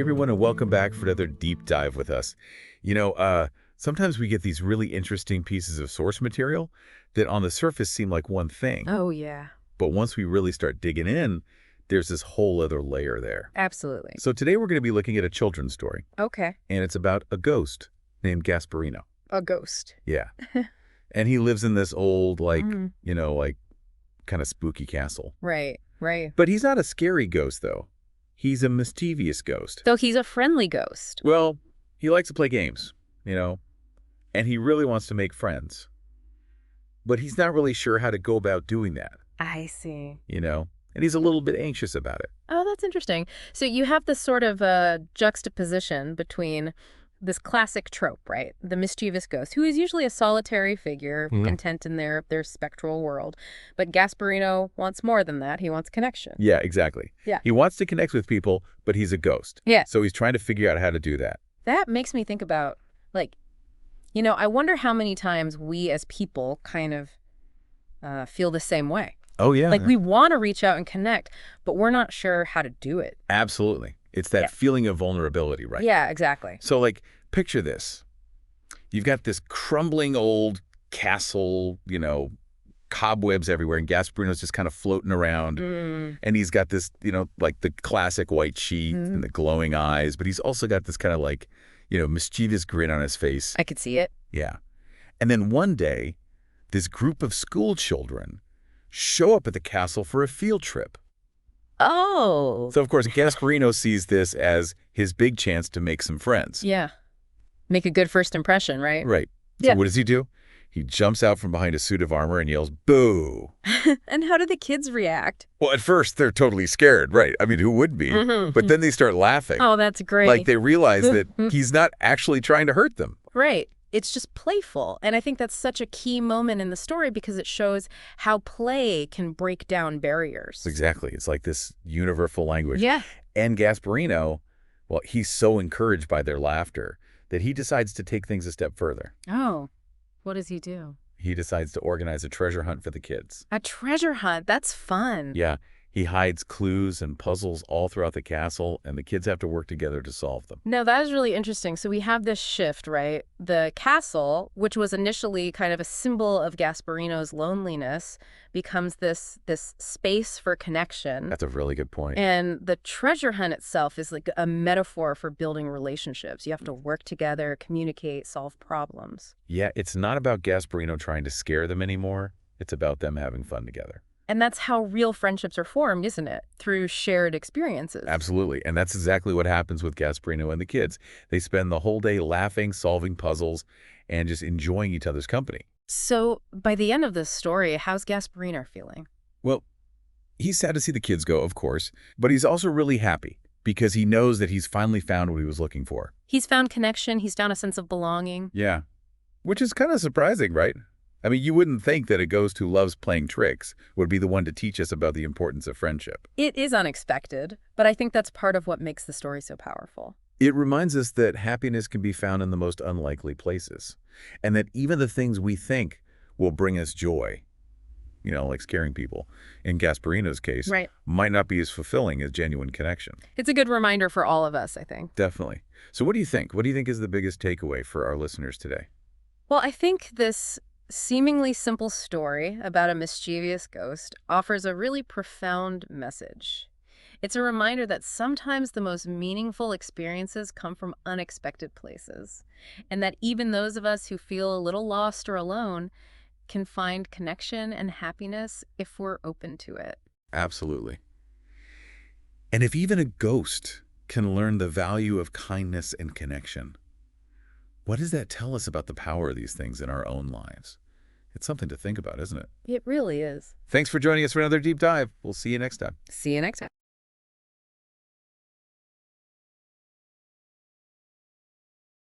Hey everyone, and welcome back for another deep dive with us. Sometimes we get these really interesting pieces of source material that on the surface seem like one thing. Oh, yeah. But once we really start digging in, there's this whole other layer there. Absolutely. So today we're going to be looking at a children's story. Okay. And it's about a ghost named Gasparino. A ghost. Yeah. And he lives in this old, Mhm. kind of spooky castle. Right. But he's not a scary ghost, though. He's a mischievous ghost. So he's a friendly ghost. Well, he likes to play games, and he really wants to make friends. But he's not really sure how to go about doing that, I see. and he's a little bit anxious about it. Oh, that's interesting. So you have this sort of juxtaposition between this classic trope, right? The mischievous ghost, who is usually a solitary figure, content in their spectral world. But Gasparino wants more than that. He wants connection. Yeah, exactly. Yeah. He wants to connect with people, but he's a ghost. Yeah. So he's trying to figure out how to do that. That makes me think about, I wonder how many times we as people kind of feel the same way. Oh, yeah. We want to reach out and connect, but we're not sure how to do it. Absolutely. It's that feeling of vulnerability, right? Yeah, exactly. So, picture this. You've got this crumbling old castle, cobwebs everywhere, and Gasparino's just kind of floating around. And he's got this, the classic white sheet and the glowing eyes, but he's also got this kind of mischievous grin on his face. I could see it. Yeah. And then one day, this group of school children show up at the castle for a field trip. Oh. So, of course, Gasparino sees this as his big chance to make some friends. Yeah. Make a good first impression, right? Right. So what does he do? He jumps out from behind a suit of armor and yells, "Boo!" And how do the kids react? Well, at first, they're totally scared, right? I mean, who would be? But then they start laughing. Oh, that's great. They realize that he's not actually trying to hurt them. Right. It's just playful. And I think that's such a key moment in the story because it shows how play can break down barriers. Exactly. It's like this universal language. Yeah. And Gasparino, well, he's so encouraged by their laughter that he decides to take things a step further. Oh, what does he do? He decides to organize a treasure hunt for the kids. A treasure hunt. That's fun. Yeah. He hides clues and puzzles all throughout the castle, and the kids have to work together to solve them. No, that is really interesting. So we have this shift, right? The castle, which was initially kind of a symbol of Gasparino's loneliness, becomes this space for connection. That's a really good point. And the treasure hunt itself is like a metaphor for building relationships. You have to work together, communicate, solve problems. Yeah, it's not about Gasparino trying to scare them anymore. It's about them having fun together. And that's how real friendships are formed, isn't it? Through shared experiences. Absolutely. And that's exactly what happens with Gasparino and the kids. They spend the whole day laughing, solving puzzles, and just enjoying each other's company. So by the end of this story, how's Gasparino feeling? Well, he's sad to see the kids go, of course, but he's also really happy because he knows that he's finally found what he was looking for. He's found connection. He's found a sense of belonging. Yeah, which is kind of surprising, right? I mean, you wouldn't think that a ghost who loves playing tricks would be the one to teach us about the importance of friendship. It is unexpected, but I think that's part of what makes the story so powerful. It reminds us that happiness can be found in the most unlikely places, and that even the things we think will bring us joy, like scaring people, in Gasparino's case, might not be as fulfilling as genuine connection. It's a good reminder for all of us, I think. Definitely. So what do you think? What do you think is the biggest takeaway for our listeners today? Well, I think this seemingly simple story about a mischievous ghost offers a really profound message. It's a reminder that sometimes the most meaningful experiences come from unexpected places, and that even those of us who feel a little lost or alone can find connection and happiness if we're open to it. Absolutely. And if even a ghost can learn the value of kindness and connection, what does that tell us about the power of these things in our own lives? It's something to think about, isn't it? It really is. Thanks for joining us for another deep dive. We'll see you next time. See you next time.